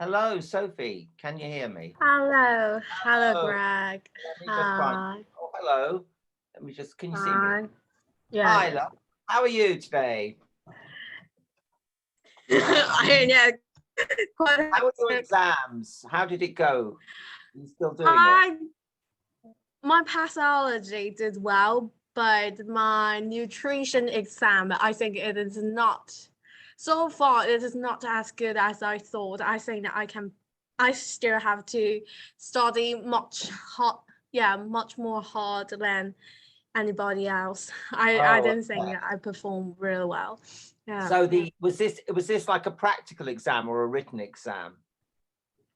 Hello, Sophie. Can you hear me? Hello, Oh, Greg. let me just find. Hi, Oh, hello. Let me just. Can you see me? hi. Yeah, Hi, yeah. love. How are you today? I don't know. Quite How are your hectic. exams? How did it go? Are you still doing it? I my pathology did well, but my nutrition exam, I think it is not. So far, it is not as good as I thought. I think that I still have to study much more hard than anybody else. I Oh, don't think okay. that I performed really well. Yeah, So the was this like a practical exam or a written exam?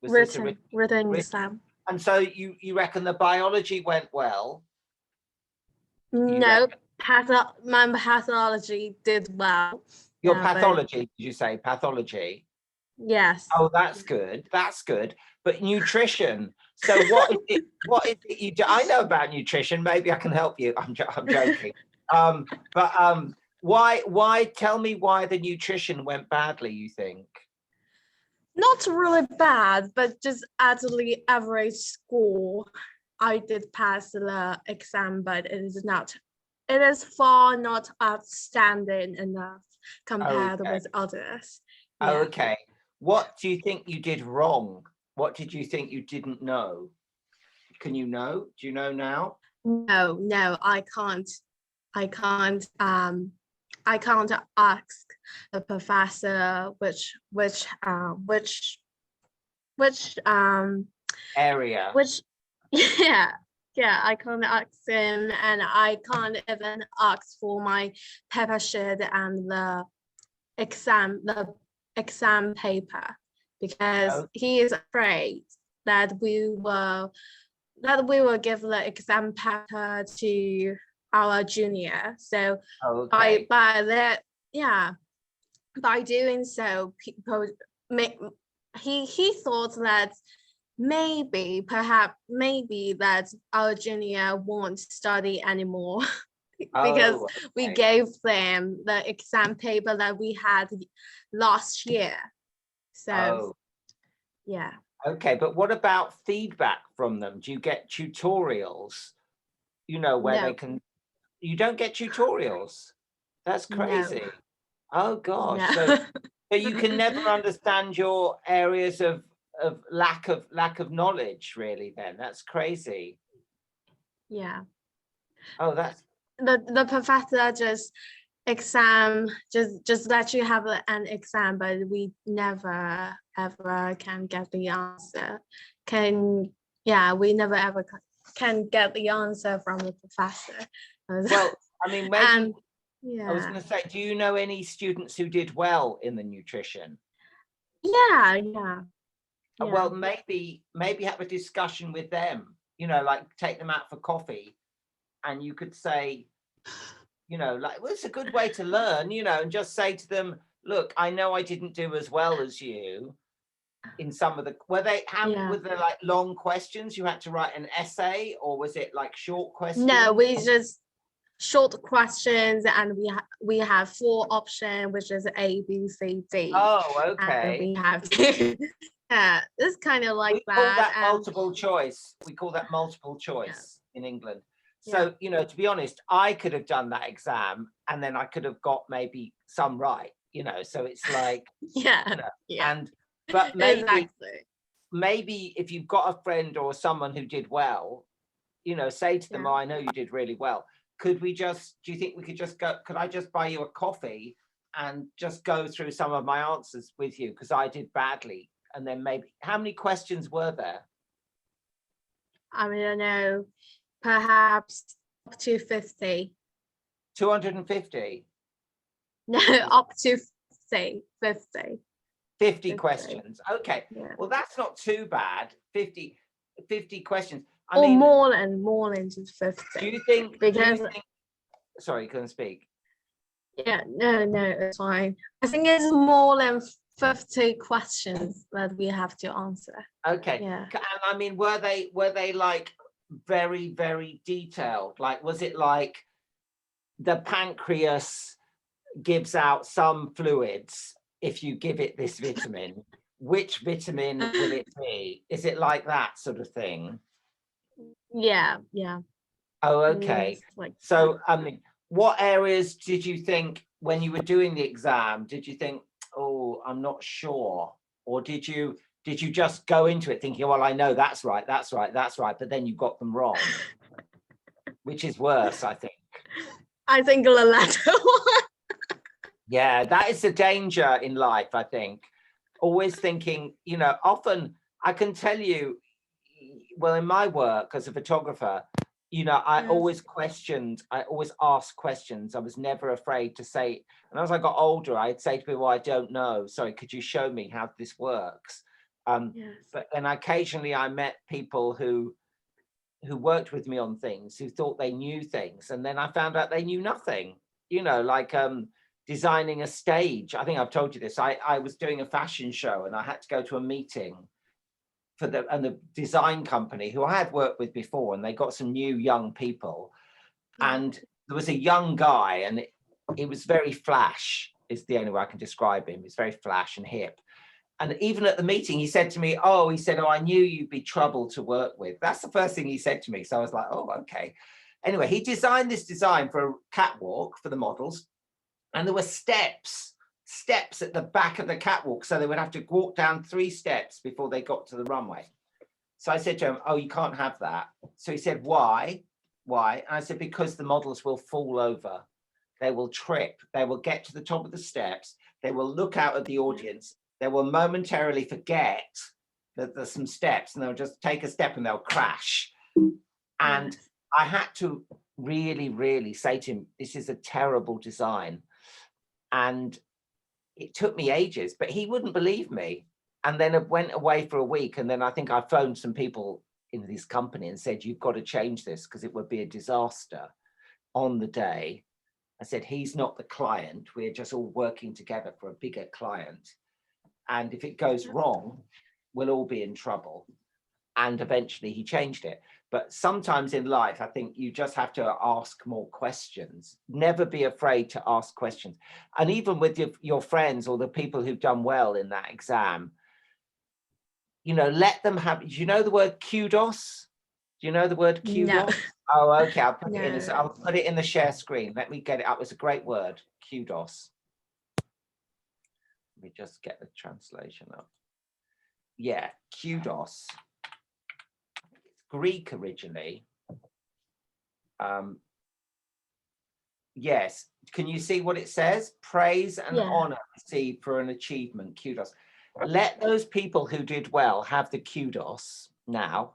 Was this a written written? exam. And so you reckon the biology went well? You No, reckon my pathology did well. your Yeah, but pathology? Did you say pathology? yes. Oh, that's good. That's good. But nutrition. So what is it? What is it you do? I know about nutrition. Maybe I can help you. I'm joking. But why? Tell me why the nutrition went badly. You think? Not really bad, but just at the average score. I did pass the exam, but it is far not outstanding enough compared Okay. with others. Yeah. Okay. What do you think you did wrong? What did you think you didn't know? Can you know? Do you know now? No, I can't. I can't. I can't ask the professor which Area. which yeah, yeah, I can't ask him, and I can't even ask for my paper sheet and the exam paper because Oh, he is afraid that we will give the exam paper to our junior. So okay. by that, yeah, by doing so, people make he thought that maybe that our junior won't study anymore because Oh, we okay. gave them the exam paper that we had last year. So Oh. yeah. Okay, but what about feedback from them? Do you get tutorials, where they No, can you don't get tutorials? That's no, crazy. Oh no. gosh. So you can never understand your areas of lack of knowledge really then. That's crazy. Yeah. Oh, that's The professor just let you have an exam, but we never ever can get the answer. Can Yeah, we never ever can get the answer from the professor. well, I mean, maybe And I was yeah, going to say, do you know any students who did well in the nutrition? yeah, yeah. Well, maybe have a discussion with them, like take them out for coffee and you could say, like, well, it's a good way to learn, and just say to them, look, I know I didn't do as well as you in some of the, Yeah. were there like long questions? You had to write an essay or was it like short No, questions? we just short questions, and we have four options, which is A, B, C, D, Oh, and okay. we have to. Yeah, it's kind of like We call that, that and multiple choice. We call that multiple yeah, choice in England. yeah, So, to be honest, I could have done that exam and then I could have got maybe some right, so it's like, you yeah, know, yeah, and but exactly. maybe if you've got a friend or someone who did well, say to them, Yeah. oh, I know you did really well. Do you think we could just go, could I just buy you a coffee and just go through some of my answers with you? Because I did badly. And then maybe, how many questions were there? I mean, I don't know, perhaps up to 50. 250? No, up to 50, 50, 50 50. questions. Okay. Yeah. Well, that's not too bad. 50 questions. I Or mean, more than just do 50. you think, Because sorry, couldn't speak. yeah, no, it's fine. I think it's more than 50 questions that we have to answer. Okay. Yeah. And I mean, were they like very, very detailed? Like, was it like the pancreas gives out some fluids if you give it this vitamin? which vitamin will it be? Is it like that sort of thing? Yeah. Oh, okay. It's like So, I mean, what areas did you think when you were doing the exam, did you think, oh, I'm not sure? Or did you just go into it thinking, well, I know that's right, but then you got them wrong, which is worse, I think. I think the latter one. Yeah, that is the danger in life, I think. Always thinking, often I can tell you, well, in my work as a photographer, I always asked questions. I was never afraid to say, and as I got older, I'd say to people, I don't know. Sorry, could you show me how this works? Yes. But then occasionally I met people who worked with me on things who thought they knew things. And then I found out they knew nothing, like designing a stage. I think I've told you this. I was doing a fashion show and I had to go to a meeting for the design company who I had worked with before, and they got some new young people. And there was a young guy, and it was very flash, is the only way I can describe him. He's very flash and hip. And even at the meeting, he said to me, oh, I knew you'd be trouble to work with. That's the first thing he said to me. So I was like, oh, okay. Anyway, he designed this design for a catwalk for the models. And there were steps at the back of the catwalk. So they would have to walk down 3 steps before they got to the runway. So I said to him, oh, you can't have that. So he said, why? And I said, because the models will fall over. They will trip. They will get to the top of the steps. They will look out at the audience. They will momentarily forget that there's some steps, and they'll just take a step and they'll crash. And I had to really, really say to him, this is a terrible design. And it took me ages, but he wouldn't believe me. And then it went away for a week. And then I think I phoned some people in this company and said, you've got to change this because it would be a disaster. On the day, I said, he's not the client. We're just all working together for a bigger client. And if it goes wrong, we'll all be in trouble. And eventually he changed it. But sometimes in life, I think you just have to ask more questions. Never be afraid to ask questions. And even with your friends or the people who've done well in that exam, let them have, do you know the word kudos? Do you know the word kudos? No. Oh, okay. I'll put it in the share screen. Let me get it up. It's a great word, kudos. Let me just get the translation up. Yeah, kudos. It's Greek originally. Yes. Can you see what it says? Praise and honor received for an achievement. Kudos. Let those people who did well have the kudos now,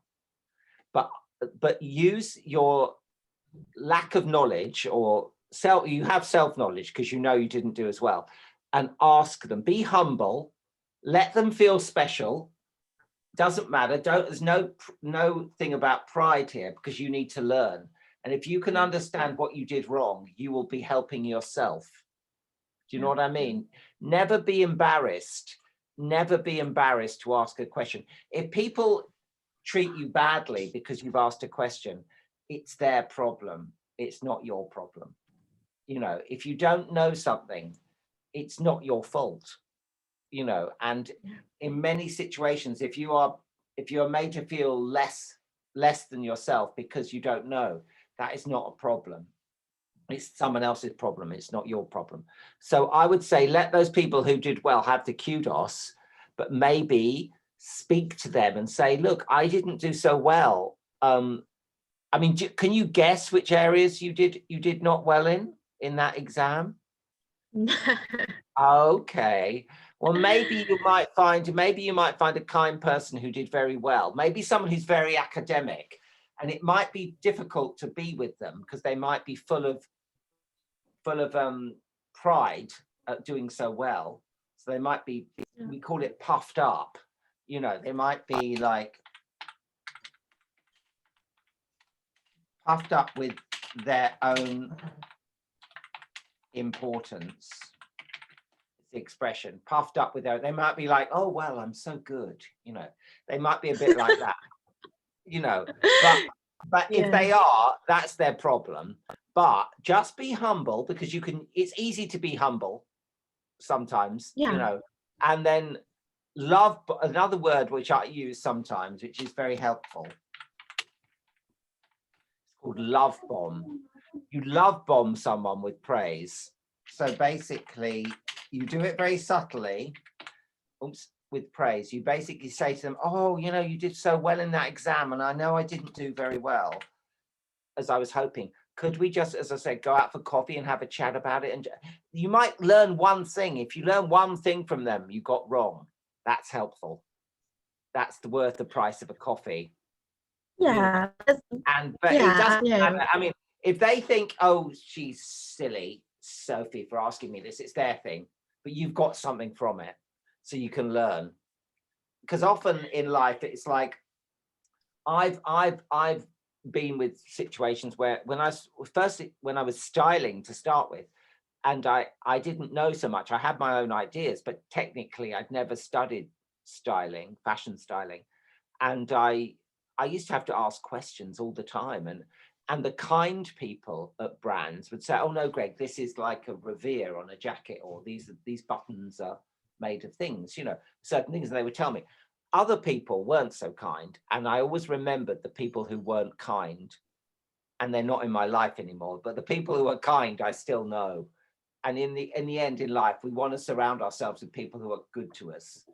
but use your lack of knowledge or you have self-knowledge because you didn't do as well, and ask them. Be humble. Let them feel special. Doesn't matter. There's no thing about pride here because you need to learn. And if you can understand what you did wrong, you will be helping yourself. Do you know what I mean? Never be embarrassed. Never be embarrassed to ask a question. If people treat you badly because you've asked a question, it's their problem. It's not your problem. If you don't know something, it's not your fault. And in many situations, if you are made to feel less than yourself because you don't know, that is not a problem. It's someone else's problem. It's not your problem. So I would say let those people who did well have the kudos, but maybe speak to them and say, look, I didn't do so well. Can you guess which areas you did not well in that exam? Okay. Well, maybe you might find a kind person who did very well. Maybe someone who's very academic, and it might be difficult to be with them because they might be full of pride at doing so well. So they might be, we call it puffed up. They might be like puffed up with their own importance. The expression puffed up with they might be like, oh well, I'm so good, they might be a bit like that, but if they are, that's their problem. But just be humble because it's easy to be humble sometimes, and then another word which I use sometimes, which is very helpful, it's called love bomb. You love bomb someone with praise. So basically, you do it very subtly. Oops, with praise. You basically say to them, oh, you know, you did so well in that exam, and I know I didn't do very well as I was hoping. Could we just, as I said, go out for coffee and have a chat about it? And you might learn one thing. If you learn one thing from them you got wrong, that's helpful. That's worth the price of a coffee. Yeah. And but Yeah, it doesn't yeah. matter. I mean, if they think, oh, she's silly, Sophie, for asking me this, it's their thing. But you've got something from it, so you can learn. Because often in life, it's like I've been with situations where when I was styling to start with, and I didn't know so much. I had my own ideas, but technically I'd never studied styling, fashion styling, and I used to have to ask questions all the time, and the kind people at brands would say, oh no, Greg, this is like a revere on a jacket, or these buttons are made of things, you know, certain things, and they would tell me. Other people weren't so kind, and I always remembered the people who weren't kind, and they're not in my life anymore, but the people who are kind I still know. And in the end in life, we want to surround ourselves with people who are good to us.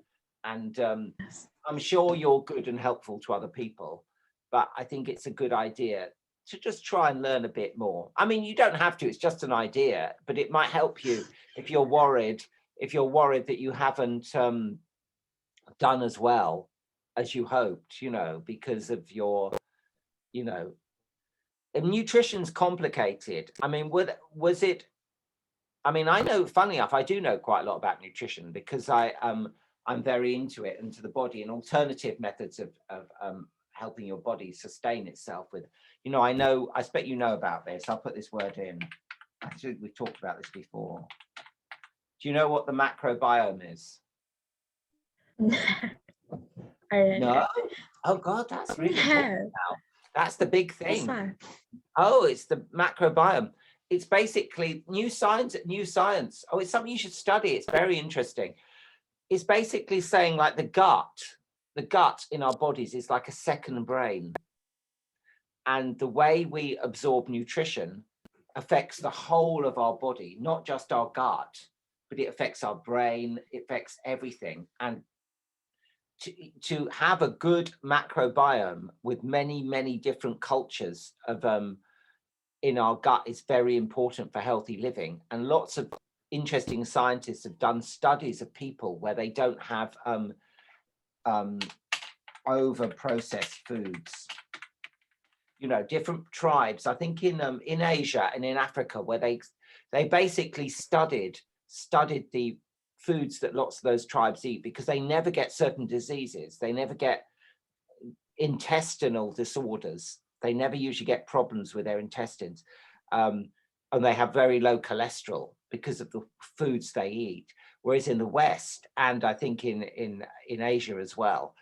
And I'm sure you're good and helpful to other people, but I think it's a good idea to just try and learn a bit more. I mean, you don't have to, it's just an idea, but it might help you if you're worried that you haven't done as well as you hoped, you know, because of your, you know, and nutrition's complicated. I mean, was it, I mean, I know, funny enough, I do know quite a lot about nutrition because I'm very into it and to the body and alternative methods of helping your body sustain itself with, you know, I expect you know about this. I'll put this word in. Actually, we've talked about this before. Do you know what the macrobiome is? No? Oh God, that's really important now. That's the big thing. Oh, it's the macrobiome. It's basically new science. Oh, it's something you should study. It's very interesting. It's basically saying like the gut in our bodies is like a second brain. And the way we absorb nutrition affects the whole of our body, not just our gut, but it affects our brain, it affects everything. And to have a good macrobiome with many, many different cultures of in our gut is very important for healthy living. And lots of interesting scientists have done studies of people where they don't have over processed foods. You know, different tribes, I think in Asia and in Africa, where they basically studied the foods that lots of those tribes eat, because they never get certain diseases, they never get intestinal disorders, they never usually get problems with their intestines, and they have very low cholesterol because of the foods they eat. Whereas in the West, and I think in Asia as well,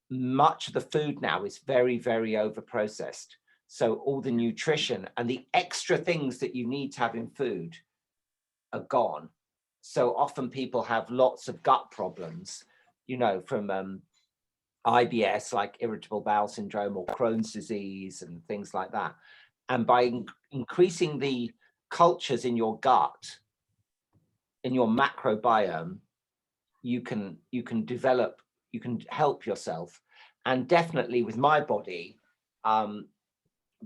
much of the food now is very, very over processed. So all the nutrition and the extra things that you need to have in food are gone. So often people have lots of gut problems, you know, from IBS, like irritable bowel syndrome, or Crohn's disease and things like that. And by increasing the cultures in your gut, in your macrobiome, you can develop, you can help yourself. And definitely with my body,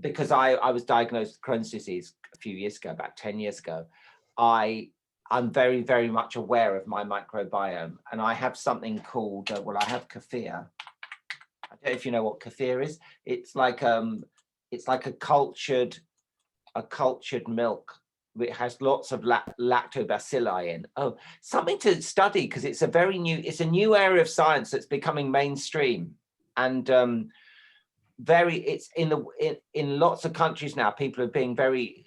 because I was diagnosed with Crohn's disease a few years ago, about 10 years ago, I'm very, very much aware of my microbiome. And I have something called, well, I have kefir. I don't know if you know what kefir is. It's like a cultured milk. It has lots of lactobacilli in. Oh, something to study, because it's a new area of science that's becoming mainstream, and it's in lots of countries now. People are being very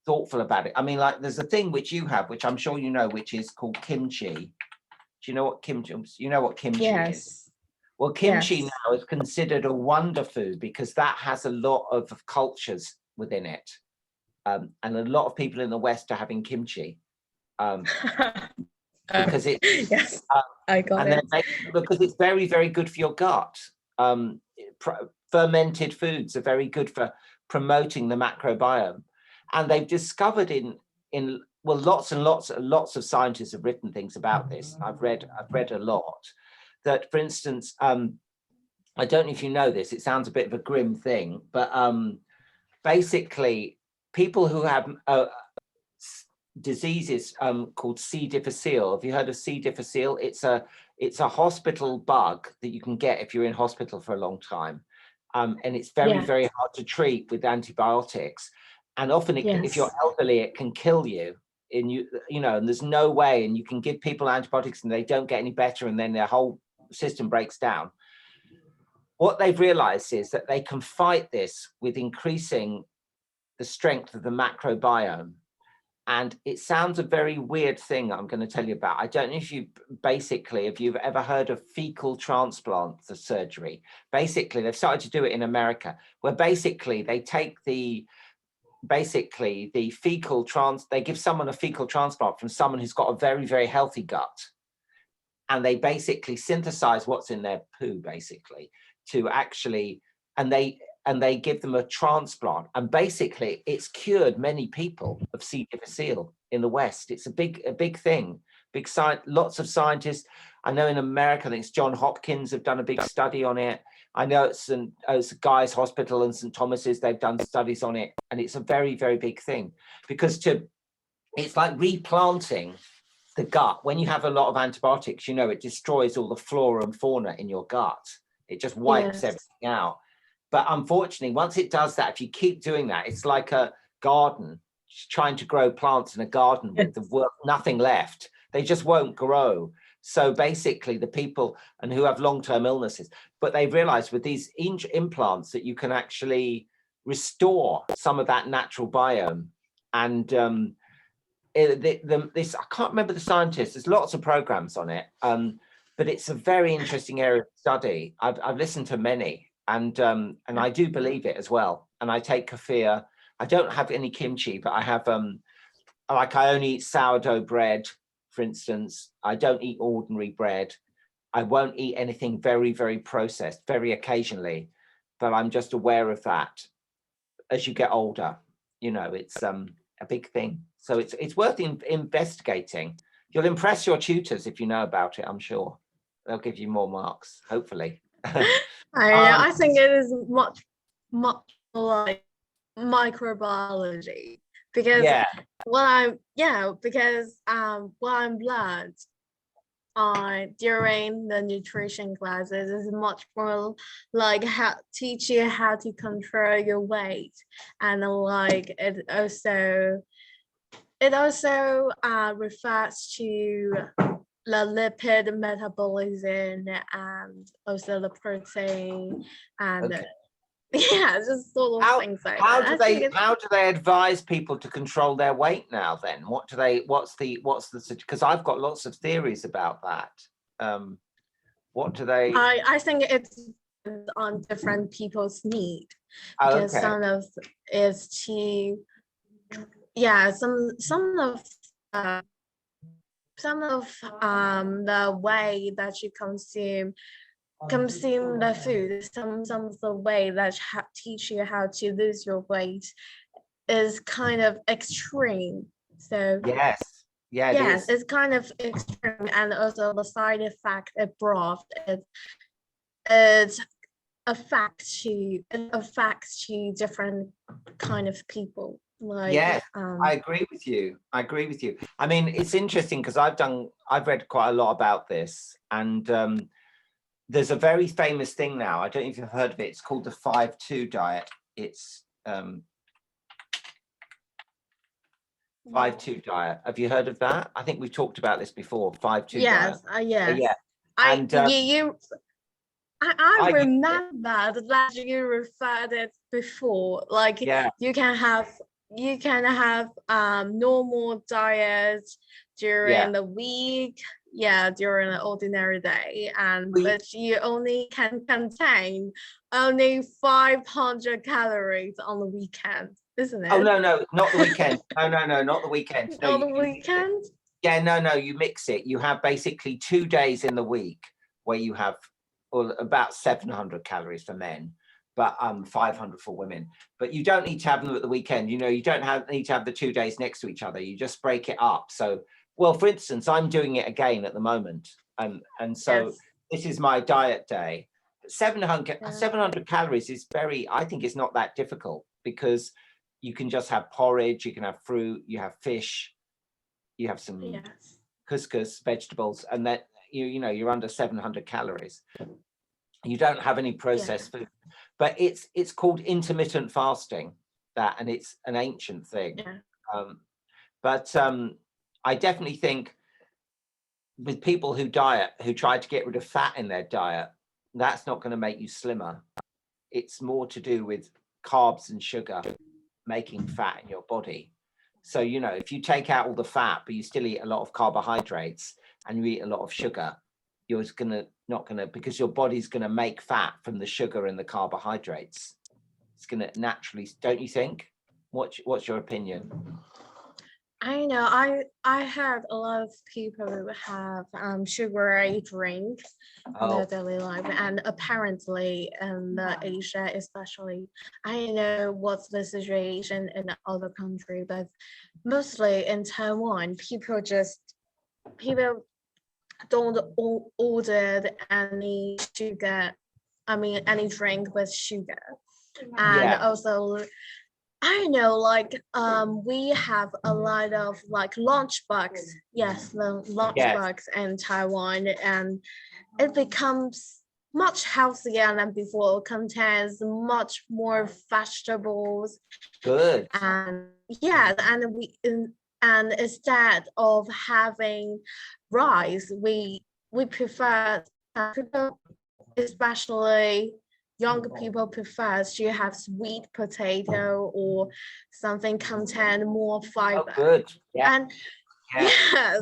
thoughtful about it. I mean, like there's a thing which you have, which I'm sure you know, which is called kimchi. Do you know what kimchi? You know what kimchi is? Well, kimchi now is considered a wonder food because that has a lot of cultures within it. And a lot of people in the West are having kimchi. because it Yes, uh, I got and then it. because it's very, very good for your gut. Fermented foods are very good for promoting the macrobiome, and they've discovered in well, lots and lots of scientists have written things about this. I've read a lot that, for instance, I don't know if you know this. It sounds a bit of a grim thing, but basically, people who have diseases called C. difficile. Have you heard of C. difficile? It's a hospital bug that you can get if you're in hospital for a long time, and it's very, Yeah, very hard to treat with antibiotics. And often, if you're yes, elderly, it can kill you. And and there's no way. And you can give people antibiotics, and they don't get any better, and then their whole system breaks down. What they've realized is that they can fight this with increasing the strength of the macrobiome. And it sounds a very weird thing I'm going to tell you about. I don't know if you've ever heard of fecal transplant surgery. Basically, they've started to do it in America, where basically they take the they give someone a fecal transplant from someone who's got a very, very healthy gut. And they basically synthesize what's in their poo, basically, to actually, and they give them a transplant, and basically it's cured many people of C. difficile in the West. It's a big thing, big science. Lots of scientists. I know in America, I think it's John Hopkins have done a big study on it. I know it's Guy's Hospital and St. Thomas's. They've done studies on it, and it's a very, very big thing because it's like replanting the gut. When you have a lot of antibiotics, it destroys all the flora and fauna in your gut. It just wipes yes, everything out. But unfortunately, once it does that, if you keep doing that, it's like a garden, trying to grow plants in a garden with nothing left. They just won't grow. So basically, the people who have long-term illnesses, but they've realized with these implants that you can actually restore some of that natural biome. And this, I can't remember the scientists. There's lots of programs on it, but it's a very interesting area of study. I've listened to many. And I do believe it as well. And I take kefir. I don't have any kimchi, but I have I only eat sourdough bread, for instance. I don't eat ordinary bread. I won't eat anything very, very processed, very occasionally. But I'm just aware of that. As you get older, it's a big thing. So it's worth investigating. You'll impress your tutors if you know about it. I'm sure they'll give you more marks, hopefully. I think it is much like microbiology because Yeah, what I'm learned during the nutrition classes is much more like how teach you how to control your weight, and like it also refers to the lipid metabolism and also the protein and okay. just sort of things like How that. do I think it's how do they advise people to control their weight now then? What's the because I've got lots of theories about that. What do they I think it's on different people's need because okay. some of is to uh, some of the way that you consume the food, some of the way that teach you how to lose your weight is kind of extreme. So Yes. Yeah, it yes, is. it's kind of extreme, and also the side effect it brought it affects you different kind of people. Like Yes, I agree with you. I agree with you. I mean, it's interesting because I've read quite a lot about this, and there's a very famous thing now. I don't know if you've heard of it. It's called the 5-2 diet. It's 5-2 diet. Have you heard of that? I think we've talked about this before. 5-2 diet. yes, yes. Yeah. I And you I I remember that you referred it before. Like yeah, you can have normal diets yeah. during the week, during an ordinary day, and We but you only can contain only 500 calories on the weekend, isn't Oh it? no, not the weekend. No, not the weekend. No, On the weekend? Yeah, no, you mix it. You have basically 2 days in the week where you have about 700 calories for men, but 500 for women. But you don't need to have them at the weekend. You don't need to have the 2 days next to each other. You just break it up. So, well, for instance, I'm doing it again at the moment, and so Yes. this is my diet day. 700 Yeah. 700 calories is I think it's not that difficult, because you can just have porridge, you can have fruit, you have fish, you have some Yes. couscous, vegetables, and that you're under 700 calories. You don't have any processed food, but it's called intermittent fasting, and it's an ancient thing. Yeah. But I definitely think with people who try to get rid of fat in their diet, that's not going to make you slimmer. It's more to do with carbs and sugar making fat in your body. So, if you take out all the fat, but you still eat a lot of carbohydrates and you eat a lot of sugar, you're not gonna, because your body's gonna make fat from the sugar and the carbohydrates. It's gonna naturally, don't you think? What's your opinion? I know. I heard a lot of people who have sugary drinks in their daily life, and apparently in Asia, especially, I know what's the situation in other countries, but mostly in Taiwan, people don't order any sugar. I mean, any drink with sugar, and also. I know, like, we have a lot of like lunchbox, the lunchbox in Taiwan, and it becomes much healthier than before. It contains much more vegetables. Good. And and instead of having rice, we prefer, especially younger people prefer to have sweet potato or something contain more fiber. Oh, good. Yeah. And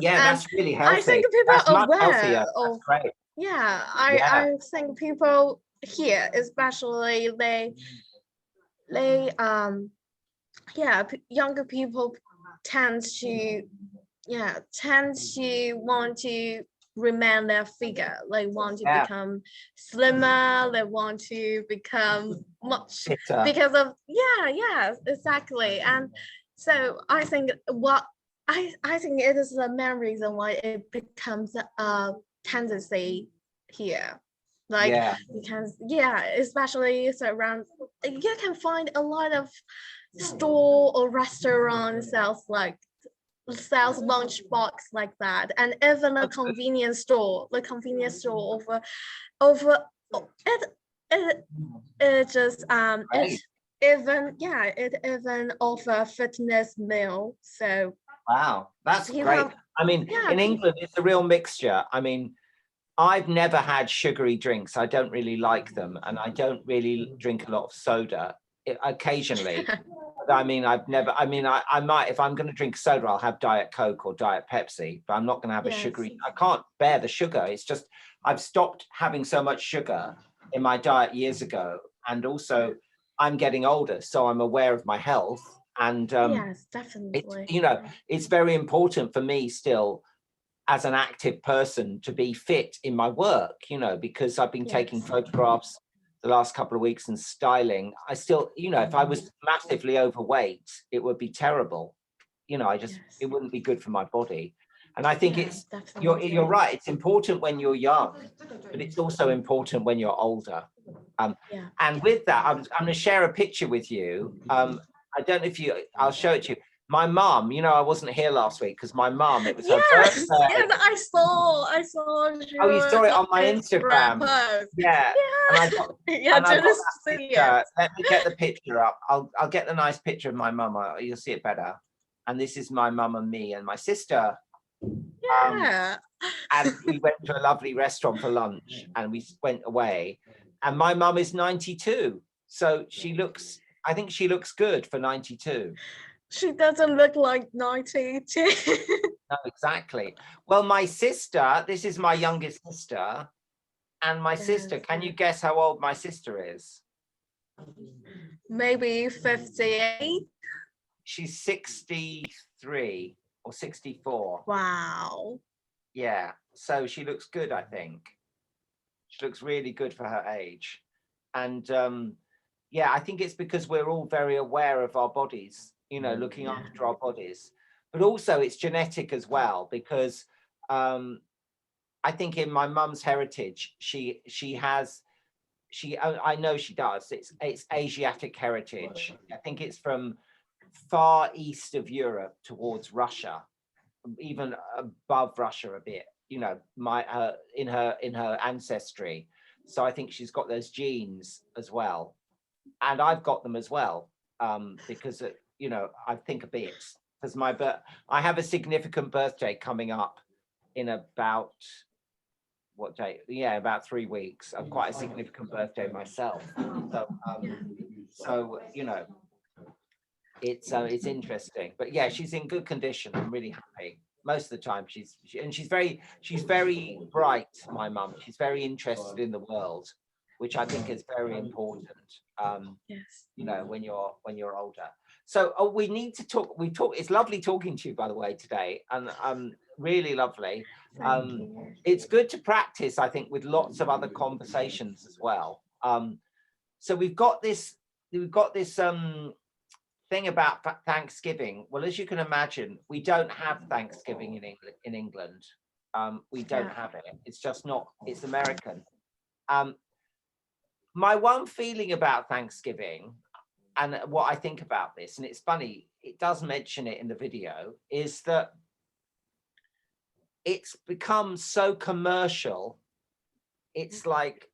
yes, that's really healthy. I think people are aware of. Great. Yeah, I think people here, especially younger people tend to want to remain their figure. They want to become slimmer. They want to become much fitter. Because of exactly. And so I think I think it is the main reason why it becomes a tendency here. Because especially around, you can find a lot of store or restaurant sells lunchbox like that, and even the convenience store over it just it even offer fitness meal. So wow, that's great. I mean, in England it's a real mixture. I mean, I've never had sugary drinks. I don't really like them, and I don't really drink a lot of soda. Occasionally. I mean, I might, if I'm going to drink soda, I'll have Diet Coke or Diet Pepsi, but I'm not going to have a sugary. I can't bear the sugar. It's just, I've stopped having so much sugar in my diet years ago. And also I'm getting older, so I'm aware of my health. And yes, definitely. It's very important for me still as an active person to be fit in my work, because I've been taking photographs the last couple of weeks and styling. I still, if I was massively overweight, it would be terrible. It wouldn't be good for my body. And I think you're right. It's important when you're young, but it's also important when you're older. And with that, I'm going to share a picture with you. I don't know I'll show it to you. My mom, I wasn't here last week because my mom, it was her birthday. Yes, I saw. Oh, you saw it on my Instagram. Yeah. And I got that picture. Let me get the picture up. I'll get the nice picture of my mum. You'll see it better. And this is my mum and me and my sister. Yeah. And we went to a lovely restaurant for lunch and we went away. And my mum is 92. So I think she looks good for 92. She doesn't look like 92. No, exactly. Well, my sister, this is my youngest sister. And my sister, can you guess how old my sister is? Maybe 58. She's 63 or 64. Wow. Yeah, so she looks good, I think. She looks really good for her age. And yeah, I think it's because we're all very aware of our bodies, you know, looking after our bodies. But also it's genetic as well, because I think in my mum's heritage, I know she does. It's Asiatic heritage. I think it's from far east of Europe towards Russia, even above Russia a bit. You know, in her ancestry. So I think she's got those genes as well, and I've got them as well, because you know, I think a bit, because I have a significant birthday coming up in about what day? Yeah, about 3 weeks. I'm quite a significant birthday myself. So you know, it's interesting. But yeah, she's in good condition. I'm really happy. Most of the time, she's very bright. My mum. She's very interested in the world, which I think is very important. Yes. You know, when you're older. So we need to talk. We talk. It's lovely talking to you, by the way, today, and really lovely. Thank you. It's good to practice, I think, with lots of other conversations as well. So we've got this thing about Thanksgiving. Well, as you can imagine, we don't have Thanksgiving in England. We don't have it. It's just not. It's American. My one feeling about Thanksgiving, and what I think about this, and it's funny, it does mention it in the video, is that it's become so commercial. It's like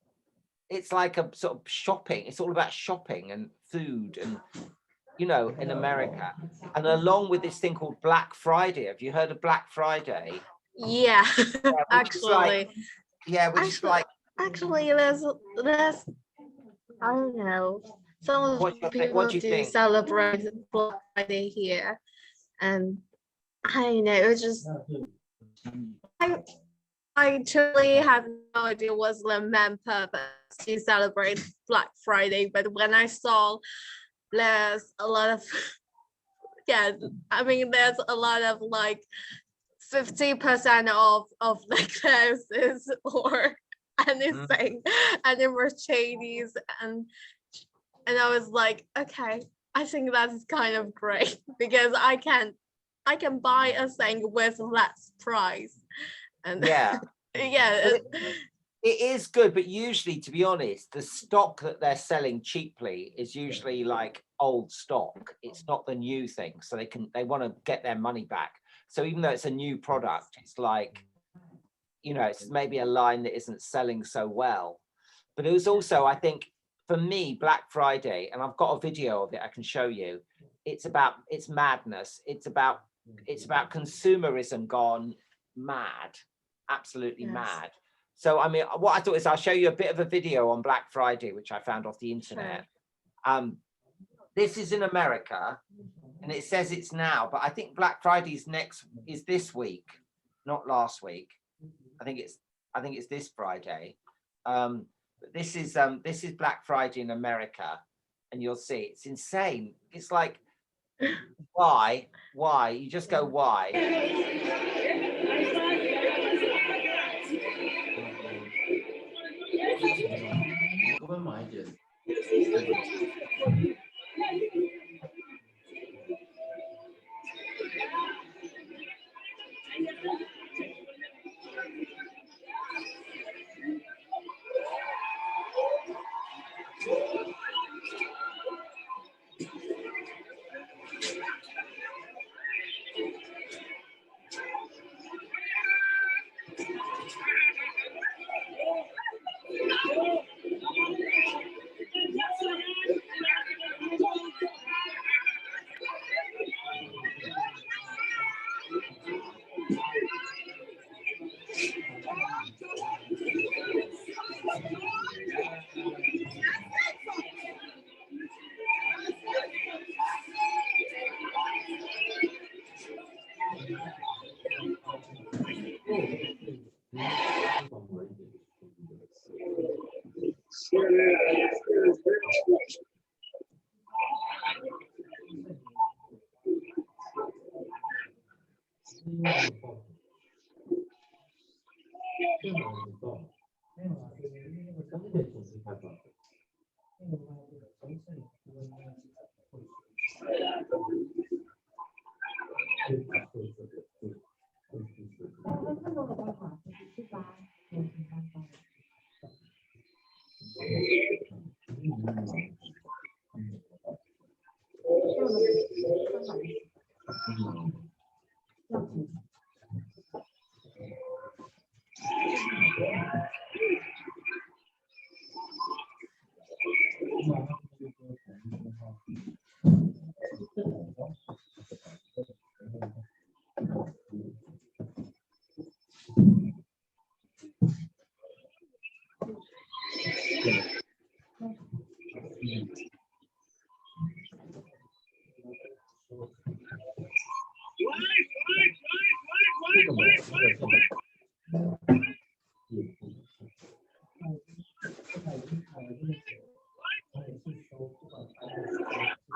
a sort of shopping. It's all about shopping and food, and you know, in America. And along with this thing called Black Friday. Have you heard of Black Friday? Yeah, Actually, there's I don't know. Some of the people do celebrate Black Friday here, and I know it's just I truly have no idea what's the main purpose to celebrate Black Friday. But when I saw there's a lot of there's a lot of like 50% of necklaces or anything, and in Mercedes, and I was like, okay, I think that's kind of great because I can buy a thing with less price, and yeah, yeah, it is good, but usually, to be honest, the stock that they're selling cheaply is usually like old stock. It's not the new thing, so they want to get their money back. So even though it's a new product, it's like, you know, it's maybe a line that isn't selling so well. But it was also, I think, for me, Black Friday, and I've got a video of it I can show you. It's madness. It's about consumerism gone mad, absolutely mad. So, I mean, what I thought is I'll show you a bit of a video on Black Friday, which I found off the internet. Sure. This is in America, and it says it's now, but I think Black Friday is this week, not last week. I think it's this Friday. But this is Black Friday in America, and you'll see it's insane. It's like, why? You just go, why?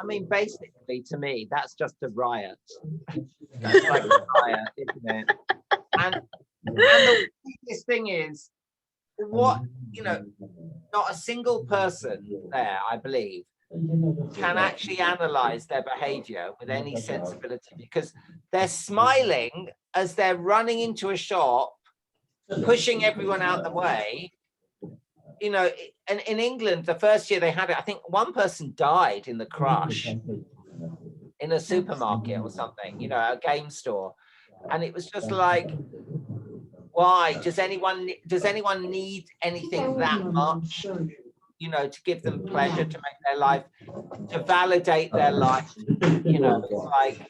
I mean, basically, to me, that's just a riot. That's like a riot, isn't it? And the biggest thing is, what, you know, not a single person there, I believe, can actually analyze their behavior with any sensibility, because they're smiling as they're running into a shop, pushing everyone out the way. You know, and in England, the first year they had it, I think one person died in the crush in a supermarket or something, you know, a game store. And it was just like, why? Does anyone need anything that much, you know, to give them pleasure, to make their life, to validate their life? You know, it's like,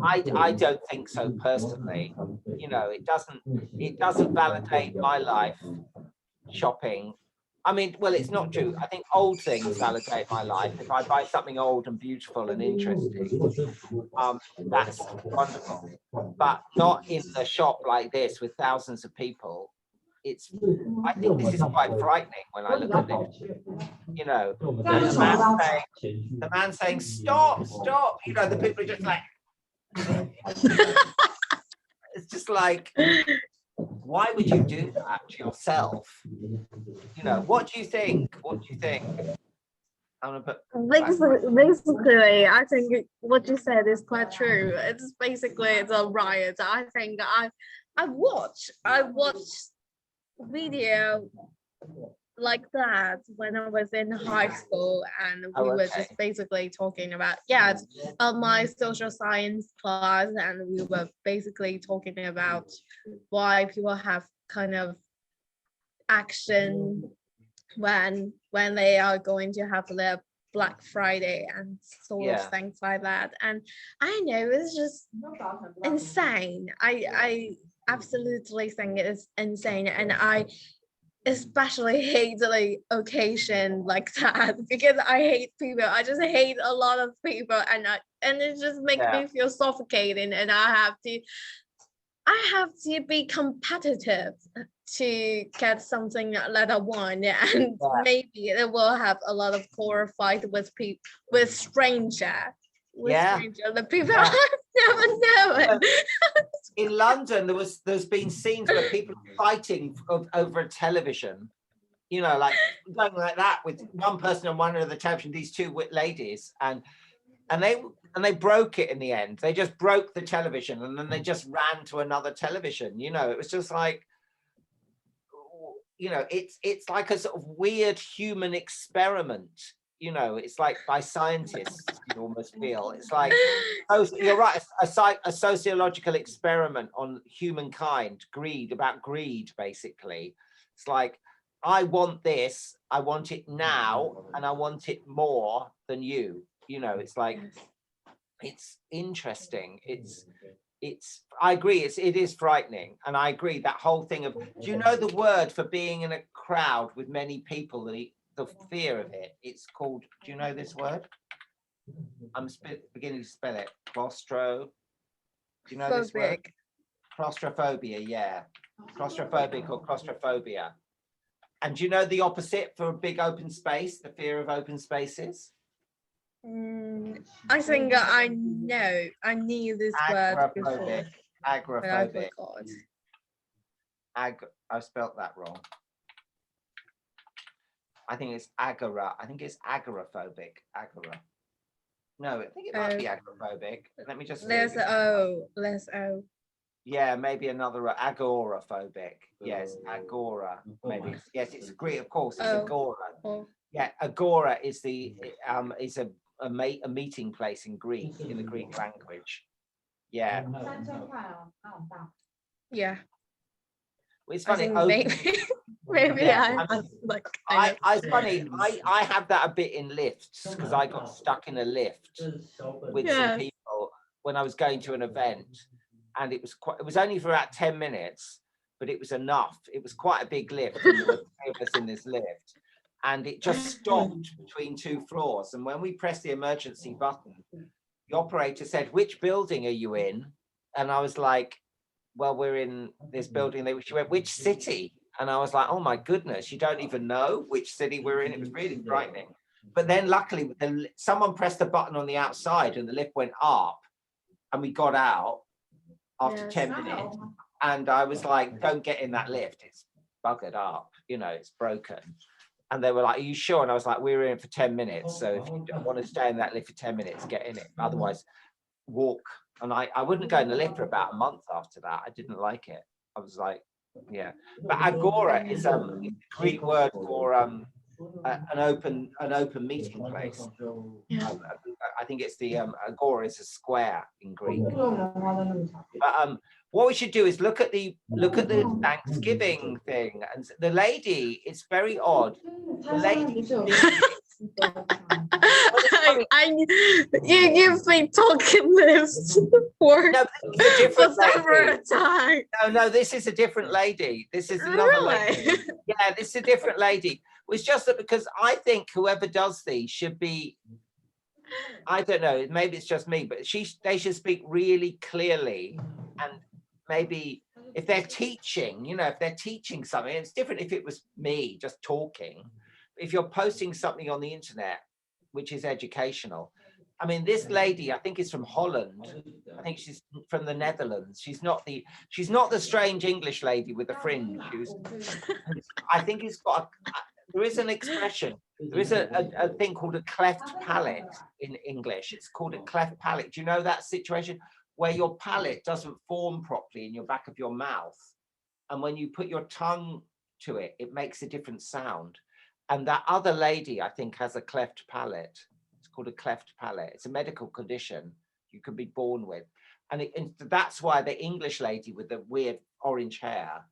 I don't think so personally. You know, it doesn't validate my life, shopping. I mean, well, it's not true. I think old things validate my life. If I buy something old and beautiful and interesting, that's wonderful. But not in the shop like this with thousands of people. I think this is quite frightening when I look at this. You know, the man saying, stop, you know, the people are just like, it's just like, why would you do that to yourself? You know, what do you think? I'm gonna put basically, I think what you said is quite true. It's basically a riot. I think I watched video like that when I was in high school, and we were just basically talking about my social science class, and we were basically talking about why people have kind of action when they are going to have their Black Friday and sort of things like that. And I know it's just insane. I absolutely think it is insane, and I especially hate like occasion like that, because I hate people. I just hate a lot of people, and it just makes me feel suffocating, and I have to be competitive to get something that I want, and maybe it will have a lot of core fight with people, with stranger. The people I never know it. In London, there's been scenes where people are fighting over a television, you know, like going like that with one person on one end of the television, these two ladies, and they broke it in the end. They just broke the television, and then they just ran to another television. You know, it was just like, you know, it's like a sort of weird human experiment. You know, it's like by scientists, you almost feel. It's like, you're right, a sociological experiment on humankind, about greed, basically. It's like, I want this, I want it now, and I want it more than you. You know, it's like, it's interesting. I agree, it is frightening. And I agree, that whole thing of, do you know the word for being in a crowd with many people, the fear of it? It's called, do you know this word? I'm beginning to spell it. Do you know this word? Claustrophobia, yeah. Claustrophobic or claustrophobia. And do you know the opposite for a big open space, the fear of open spaces? I think I know. I knew this word before. Agoraphobic. I spelt that wrong. I think it's agora. I think it's agoraphobic. Agora. No, I think it might be agoraphobic. Let me just. Less O. Less O. Yeah, maybe another agoraphobic. Yes, agora. Maybe. Yes, it's Greek. Of course, it's agora. Oh. Yeah, agora is the is a meeting place in Greek, in the Greek language. Yeah. Yeah. It's funny. Maybe Yeah, I'm like. It's funny. I have that a bit in lifts because I got stuck in a lift with some people when I was going to an event, and it was only for about 10 minutes, but it was enough. It was quite a big lift, and there were 3 of us in this lift, and it just stopped between 2 floors. And when we pressed the emergency button, the operator said, "Which building are you in?" And I was like, "Well, we're in this building." She went, "Which city?" And I was like, "Oh my goodness, you don't even know which city we're in." It was really frightening. But then luckily someone pressed the button on the outside and the lift went up and we got out after 10 minutes. And I was like, "Don't get in that lift. It's buggered up, it's broken." And they were like, "Are you sure?" And I was like, "We were in for 10 minutes. So if you don't want to stay in that lift for 10 minutes, get in it. Otherwise, walk." And I wouldn't go in the lift for about a month after that. I didn't like it. I was like, yeah. But agora is a Greek word for an open meeting place. I think it's the agora is a square in Greek. But what we should do is look at the Thanksgiving thing, and the lady. It's very odd. The lady. You've been talking this for several times. No, this is a different lady. This is another lady. Yeah, this is a different lady. It's just that because I think whoever does these should be, I don't know, maybe it's just me, but they should speak really clearly. And maybe if they're teaching, if they're teaching something, it's different if it was me just talking. If you're posting something on the internet, which is educational. I mean, this lady, I think is from Holland. I think she's from the Netherlands. She's not the strange English lady with the fringe. I think there is an expression. There is a thing called a cleft palate in English. It's called a cleft palate. Do you know that situation where your palate doesn't form properly in your back of your mouth? And when you put your tongue to it, it makes a different sound. And that other lady, I think, has a cleft palate. It's called a cleft palate. It's a medical condition you can be born with. And that's why the English lady with the weird orange hair,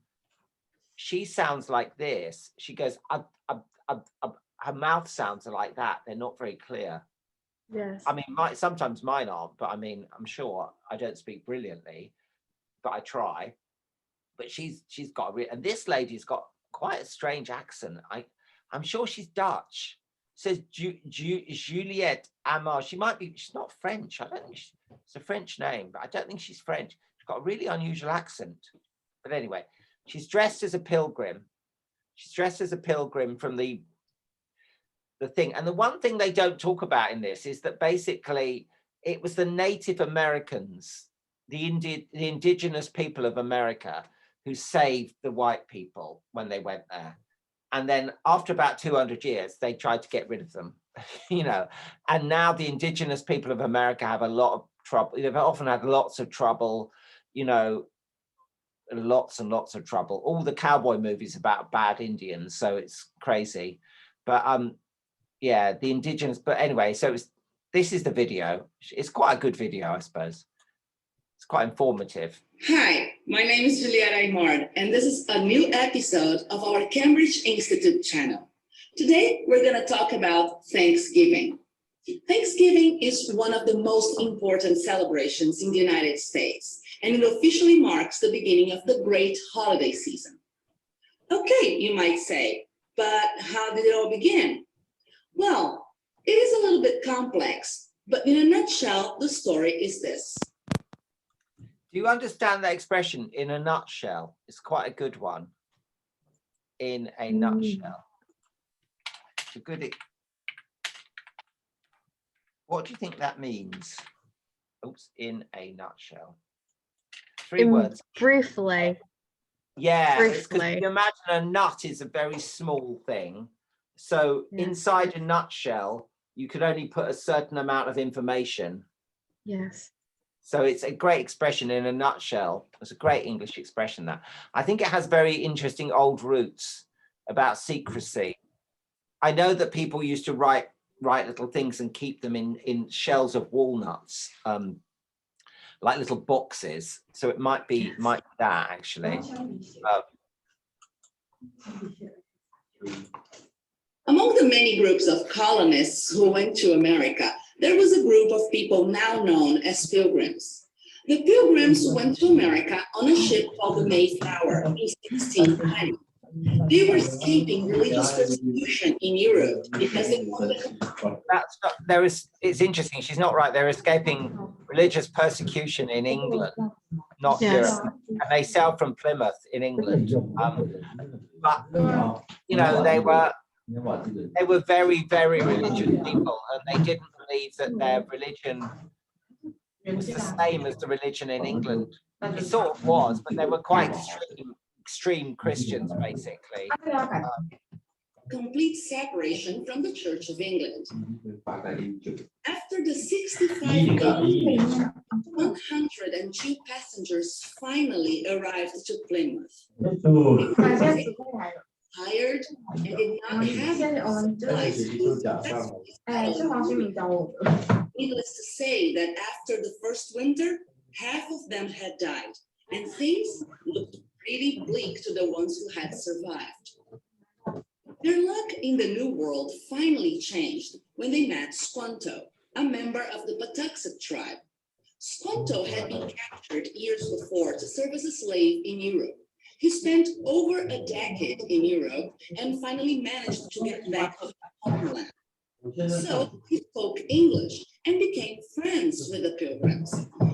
she sounds like this. She goes, her mouth sounds are like that. They're not very clear. Yes. I mean, sometimes mine aren't, but I mean, I'm sure I don't speak brilliantly, but I try. But she's got and this lady's got quite a strange accent. I'm sure she's Dutch. Says Juliette Amar. She might be. She's not French. I don't think it's a French name, but I don't think she's French. She's got a really unusual accent. But anyway, she's dressed as a pilgrim. She's dressed as a pilgrim from the thing. And the one thing they don't talk about in this is that basically it was the Native Americans, the indigenous people of America, who saved the white people when they went there. And then after about 200 years, they tried to get rid of them, and now the indigenous people of America have a lot of trouble. They've often had lots of trouble, lots and lots of trouble. All the cowboy movies about bad Indians, so it's crazy. But yeah, the indigenous, but anyway, so this is the video. It's quite a good video, I suppose. It's quite informative. Hi, my name is Juliette Aymard, and this is a new episode of our Cambridge Institute channel. Today, we're going to talk about Thanksgiving. Thanksgiving is one of the most important celebrations in the United States, and it officially marks the beginning of the great holiday season. Okay, you might say, but how did it all begin? Well, it is a little bit complex, but in a nutshell, the story is this. Do you understand that expression, in a nutshell? It's quite a good one. In a nutshell. It's a good. What do you think that means? Oops, in a nutshell. 3 words. Briefly. Yeah, because you imagine a nut is a very small thing. So Yes. inside a nutshell, you could only put a certain amount of information. Yes. So it's a great expression in a nutshell. It's a great English expression that. I think it has very interesting old roots about secrecy. I know that people used to write little things and keep them in shells of walnuts, like little boxes. So it might be that actually. Among the many groups of colonists who went to America, there was a group of people now known as Pilgrims. The Pilgrims went to America on a ship called the Mayflower in 1620. They were escaping religious persecution in Europe because they wanted it's interesting. She's not right. They're escaping religious persecution in England, not Yes. Europe. And they sailed from Plymouth in England. But you know, they were very, very religious people, and they didn't believe that their religion was the same as the religion in England. It sort of was, but they were quite extreme Christians, basically. complete separation from the Church of England. After the 65 days, 102 passengers finally arrived to Plymouth. Tired and did not have Needless to say that after the first winter, half of them had died, and things looked pretty bleak to the ones who had survived. Their luck in the New World finally changed when they met Squanto, a member of the Patuxet tribe. Squanto had been captured years before to serve as a slave in Europe. He spent over a decade in Europe and finally managed to get back to homeland. So he spoke English and became friends with the Pilgrims.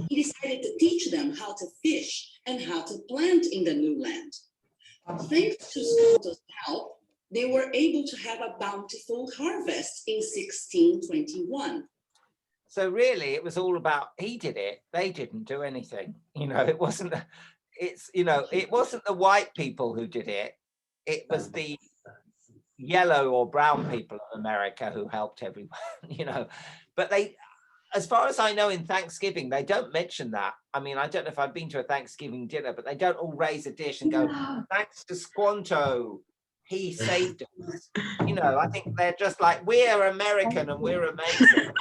He decided to teach them how to fish and how to plant in the new land. Thanks to Squanto's help, they were able to have a bountiful harvest in 1621. So really, it was all about, he did it, they didn't do anything. You know, it wasn't, it wasn't the white people who did it. It was the yellow or brown people of America who helped everyone, you know. But they, as far as I know, in Thanksgiving, they don't mention that. I mean, I don't know if I've been to a Thanksgiving dinner, but they don't all raise a dish and go, thanks to Squanto, he saved us. You know, I think they're just like, we're American and we're amazing.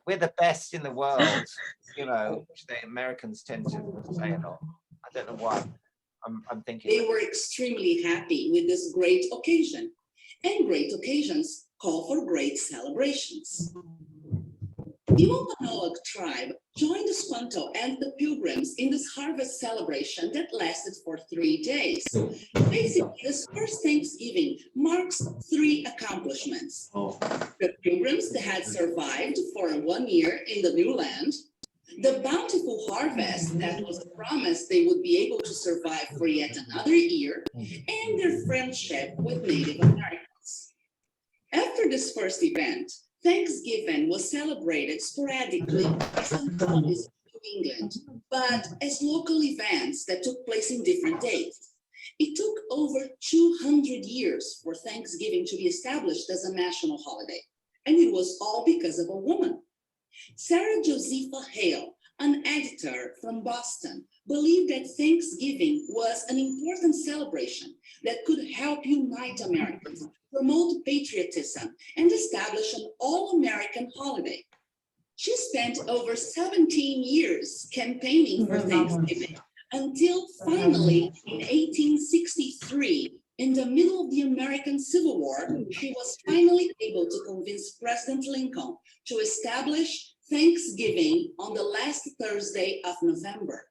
We're the best in the world, you know, which the Americans tend to say a lot. I don't know why. I'm thinking. They were extremely happy with this great occasion, and great occasions call for great celebrations. The Wampanoag tribe joined the Squanto and the Pilgrims in this harvest celebration that lasted for 3 days. Basically, this first Thanksgiving marks 3 accomplishments. The Pilgrims that had survived for 1 year in the new land, the bountiful harvest that was a promise they would be able to survive for yet another year, and their friendship with Native Americans. After this first event, Thanksgiving was celebrated sporadically by some colonies in New England, but as local events that took place in different dates. It took over 200 years for Thanksgiving to be established as a national holiday, and it was all because of a woman. Sarah Josepha Hale, an editor from Boston, believed that Thanksgiving was an important celebration that could help unite Americans, promote patriotism, and establish an all-American holiday. She spent over 17 years campaigning for Thanksgiving until finally in 1863, in the middle of the American Civil War, she was finally able to convince President Lincoln to establish Thanksgiving on the last Thursday of November.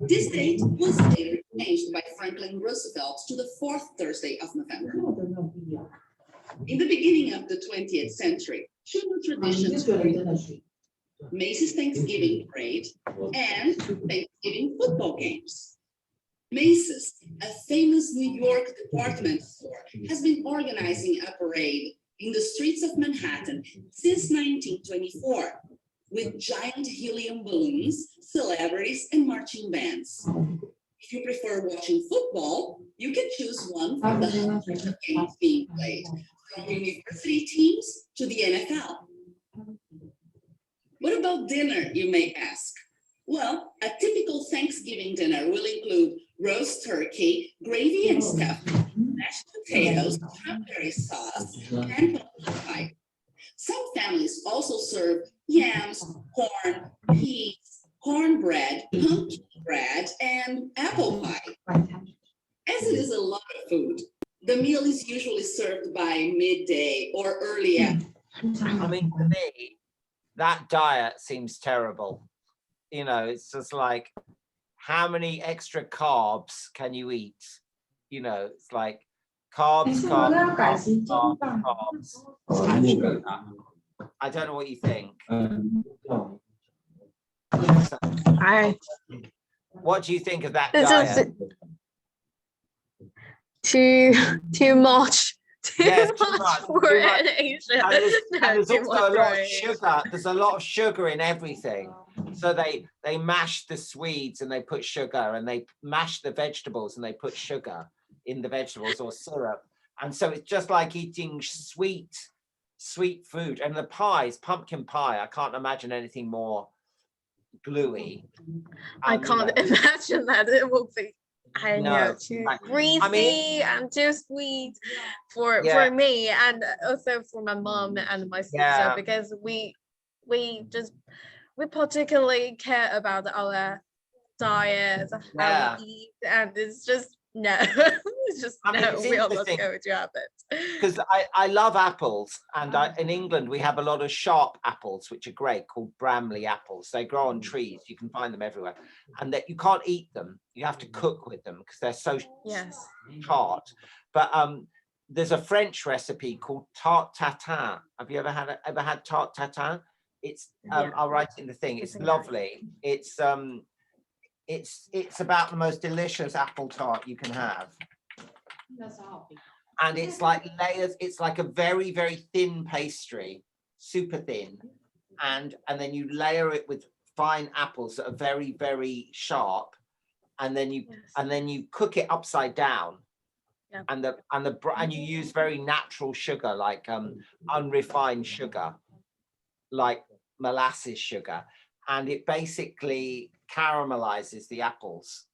This date was later changed by Franklin Roosevelt to the 4th Thursday of November. In the beginning of the 20th century, 2 new traditions were Macy's Thanksgiving Parade and Thanksgiving football games. Macy's, a famous New York department store, has been organizing a parade in the streets of Manhattan since 1924, with giant helium balloons, celebrities, and marching bands. If you prefer watching football, You can choose one from the hundreds of games being played, from university teams to the NFL. What about dinner, you may ask? Well, a typical Thanksgiving dinner will include roast turkey, gravy and stuffing, mashed potatoes, cranberry sauce, and pumpkin pie. Some families also serve yams, corn, peas, cornbread, pumpkin bread, and apple pie. As it is a lot of food, the meal is usually served by midday or early afternoon. I mean, to me, that diet seems terrible. You know, it's just like, how many extra carbs can you eat? You know, it's like carbs, carbs, carbs, carbs, carbs, and sugar. I don't know what you think. What do you think of that It's just diet? too much. Yes, too Too much, for too much. an Asian. And No, there's too also much a for lot of an Asian. sugar. There's a lot of sugar in everything. So they mash the Swedes and they put sugar, and they mash the vegetables and they put sugar in the vegetables or syrup. And so it's just like eating sweet food. And the pies, pumpkin pie, I can't imagine anything more gluey. I can't imagine that it will be. I don't know, too greasy and too sweet for me, and also for my mom and my sister, because we particularly care about our diet, how we eat, and it's just no, it's just we are not going to have it. Because I love apples, and in England we have a lot of sharp apples which are great, called Bramley apples. They grow on trees, you can find them everywhere, and that you can't eat them, you have to cook with them because they're so tart. But there's a French recipe called tarte tatin. Have you ever had tarte tatin? It's I'll write it in the thing. It's lovely. It's about the most delicious apple tart you can have. And it's like layers, it's like a very, very thin pastry, super thin. And then you layer it with fine apples that are very, very sharp. And then you cook it upside down. And you use very natural sugar, like unrefined sugar, like molasses sugar. And it basically caramelizes the apples,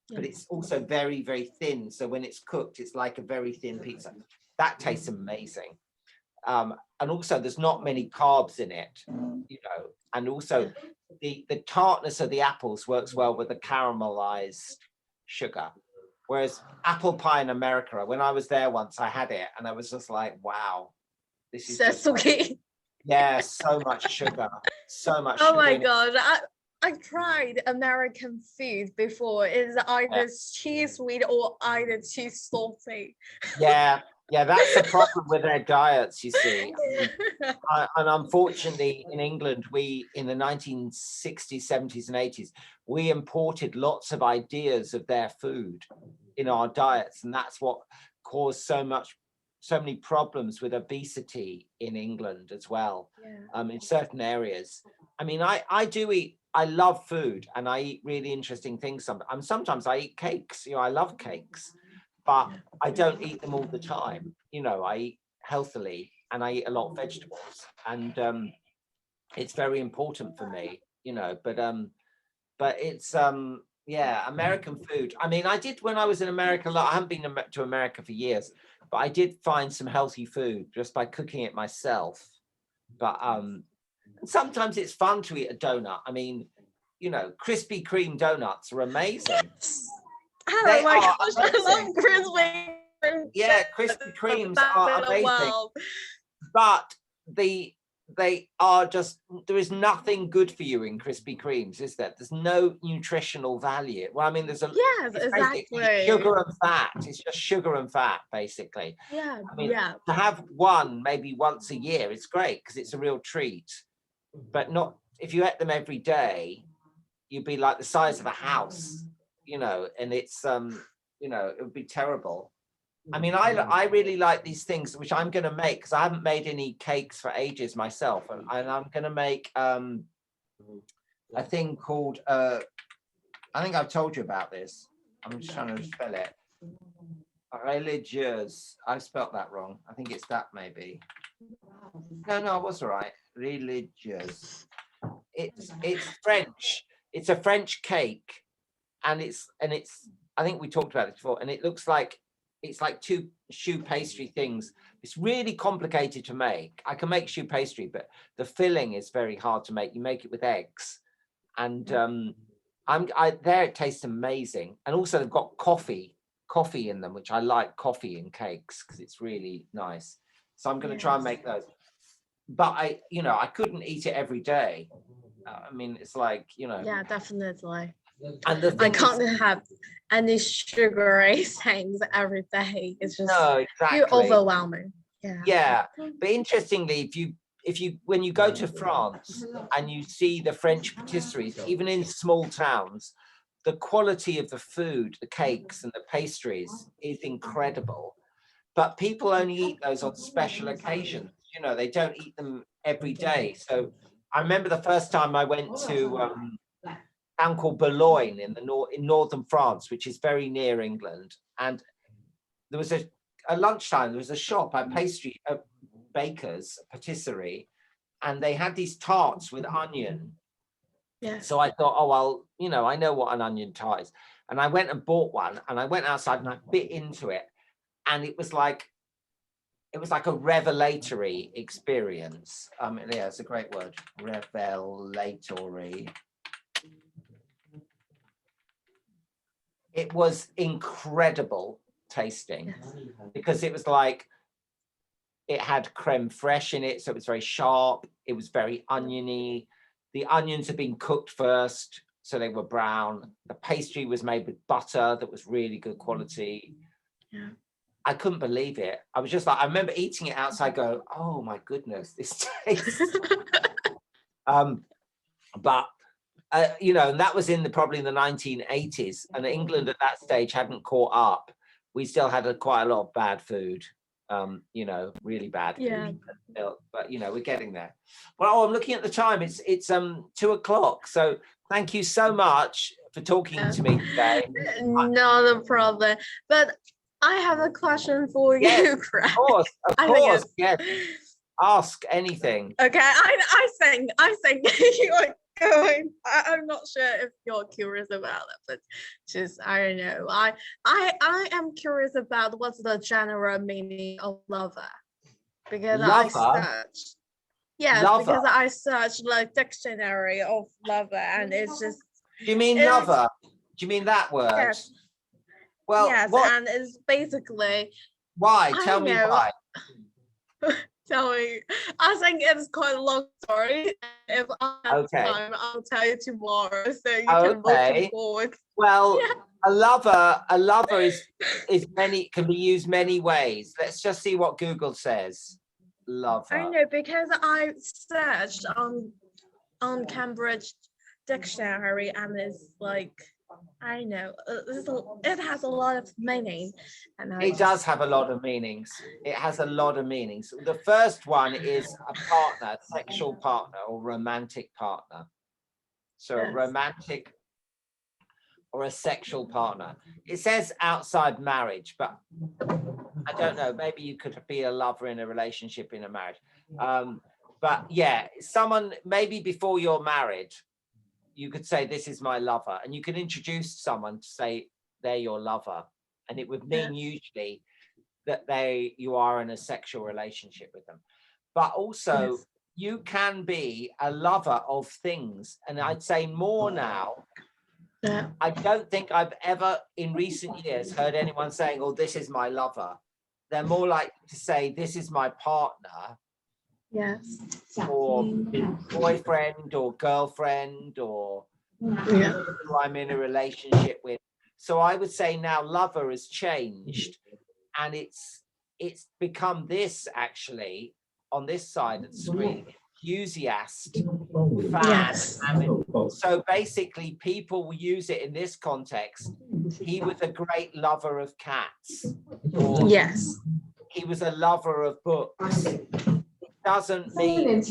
but it's also very, very thin. So when it's cooked, it's like a very thin pizza. That tastes amazing. And also there's not many carbs in it, you know, and also the tartness of the apples works well with the caramelized sugar. Whereas apple pie in America, when I was there once, I had it and I was just like, wow, this is just sweet. Yeah, so much sugar, so much Oh sugar. my God. I tried American food before. It's either too sweet or either too salty. Yeah, that's the problem with their diets, you see. And unfortunately, in England, in the 1960s, 70s, and 80s, we imported lots of ideas of their food in our diets, and that's what caused so many problems with obesity in England as well. In certain areas. I mean, I love food and I eat really interesting things. Sometimes I eat cakes, you know, I love cakes, but I don't eat them all the time. You know, I eat healthily and I eat a lot of vegetables, and it's very important for me, you know, but it's American food. I mean, I did when I was in America, I haven't been to America for years, but I did find some healthy food just by cooking it myself. But sometimes it's fun to eat a donut. I mean, you know, Krispy Kreme donuts are amazing. Oh my gosh, I love Krispy Kreme. Yeah, Krispy Kremes are amazing. But they are just, there is nothing good for you in Krispy Kremes, is there? There's no nutritional value. Well, I mean, there's exactly sugar and fat. It's just sugar and fat, basically. Yeah, I mean, to have one maybe once a year, it's great because it's a real treat. But not if you ate them every day, you'd be like the size of a house, you know, and it's you know, it would be terrible. I mean, I really like these things, which I'm going to make because I haven't made any cakes for ages myself, and I'm going to make a thing called I think I've told you about this. I'm just trying to spell it. Religieuse. I spelt that wrong. I think it's that maybe. No, I was right. Religieuse. It's French. It's a French cake, and it's I think we talked about it before, and it looks like it's like two choux pastry things. It's really complicated to make. I can make choux pastry, but the filling is very hard to make. You make it with eggs, and there it tastes amazing. And also they've got coffee in them, which I like coffee in cakes because it's really nice. So I'm going to try and make those. But I couldn't eat it every day. I mean, it's like, Yeah, definitely. And the I thing can't is, have any sugary things every day. It's just no, too exactly. overwhelming. Yeah. Yeah, but interestingly, if you when you go to France and you see the French patisseries, even in small towns, the quality of the food, the cakes and the pastries is incredible. But people only eat those on special occasions. They don't eat them every day. So I remember the first time I went to a town called Boulogne in northern France, which is very near England, and there was a lunchtime. There was a shop, a baker's patisserie, and they had these tarts with onion. Yeah. So I thought, oh well, I know what an onion tart is, and I went and bought one, and I went outside and I bit into it, and it was like a revelatory experience. Yeah, it's a great word, revelatory. It was incredible tasting because it was like it had creme fraiche in it, so it was very sharp. It was very oniony. The onions had been cooked first, so they were brown. The pastry was made with butter that was really good quality. Yeah. I couldn't believe it. I was just like, I remember eating it outside, go, oh my goodness, this tastes. But and that was probably in the 1980s, and England at that stage hadn't caught up. We still had quite a lot of bad food, really bad food. Yeah. But we're getting there. Well, I'm looking at the time. It's 2:00. So thank you so much for talking to me today. Not a problem. But I have a question for you, Craig. Of course, yes. Ask anything. Okay, I think you are going. I'm not sure if you're curious about it, but just I don't know. I am curious about what's the general meaning of lover, because I searched. Yes, lover. Because I searched the dictionary of lover, and it's just. Do you mean lover? Do you mean that word? Yes. Well, yes, and it's basically. Why? Tell me why. Tell me. I think it's quite a long story. If I have time, I'll tell you tomorrow, so you can look forward. Well, a lover is can be used many ways. Let's just see what Google says. Lover. I know, because I searched on Cambridge Dictionary, and it's like, I know it has a lot of meaning, and it does have a lot of meanings. It has a lot of meanings. The first one is a partner, sexual partner, or romantic partner. So yes. A romantic or a sexual partner. It says outside marriage, but I don't know. Maybe you could be a lover in a relationship in a marriage. But yeah, someone maybe before you're married. You could say, this is my lover, and you can introduce someone to say they're your lover, and it would mean usually that you are in a sexual relationship with them. But also you can be a lover of things, and I'd say more now. I don't think I've ever in recent years heard anyone saying, oh, this is my lover. They're more likely to say, this is my partner. Yes. Or boyfriend or girlfriend or who I'm in a relationship with. So I would say now lover has changed, and it's become this actually on this side of the screen, enthusiast, fan. So basically people will use it in this context. He was a great lover of cats. Or he was a lover of books. Doesn't mean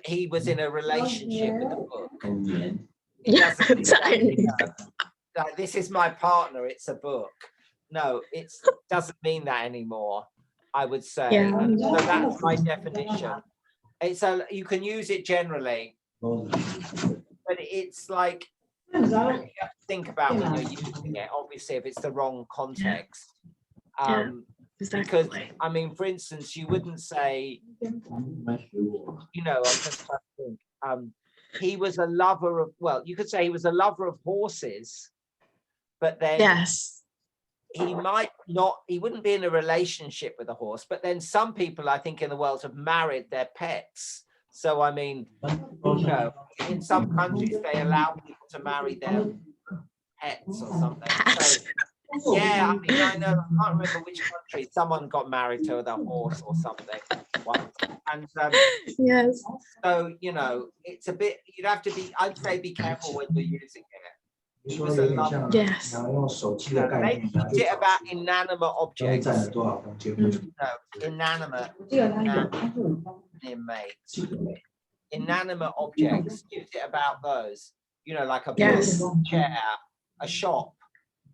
he was in a relationship with the book. like, this is my partner, it's a book. No, it doesn't mean that anymore, I would say. Yeah. And so that's my definition. It's you can use it generally, but it's like you have to think about when you're using it, obviously, if it's the wrong context. Because I mean, for instance, you wouldn't say, you know, I'm just trying to think, he was a lover of, well, you could say he was a lover of horses, but then Yes. he might not, he wouldn't be in a relationship with a horse, but then some people I think in the world have married their pets. So I mean, you know, in some countries they allow people to marry their pets or something. So, yeah, I mean, I know, I can't remember which country, someone got married to their horse or something once. And Yes. so, you know, it's a bit, you'd have to be, I'd say be careful when you're using it. He was a lover. Yes. Maybe use it about inanimate objects. No, inanimate objects. Use it about those. You know, like a Yes. book, chair, a shop,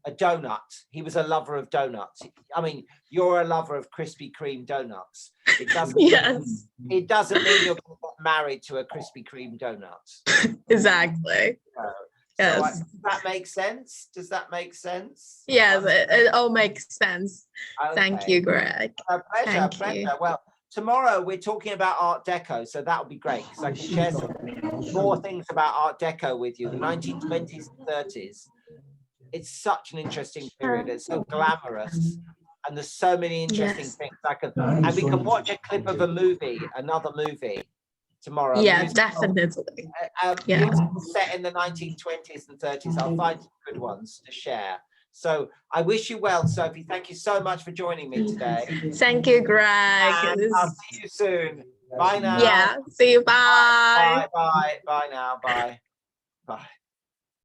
a donut. He was a lover of donuts. I mean, you're a lover of Krispy Kreme donuts. It doesn't. Yes. It doesn't mean you're going to get married to a Krispy Kreme donut. Exactly. So Yes. does that make sense? Does that make sense? Yes, it all makes sense. Thank Okay. you, Greg. A pleasure, Thank pleasure. you. Well, tomorrow we're talking about Art Deco, so that would be great because I can share some more things about Art Deco with you, the 1920s and 30s. It's such an interesting period. It's so glamorous, and there's so many interesting Yes. things I can. And we can watch a clip of a movie, another movie tomorrow. Yeah, Musical. definitely. Yeah. Yeah. Set in the 1920s and 30s. I'll find some good ones to share. So I wish you well, Sophie. Thank you so much for joining me today. Thank you, Greg. And I'll see you soon. Bye now. Yeah, see you. Bye. Bye. Bye. Bye now. Bye. Bye.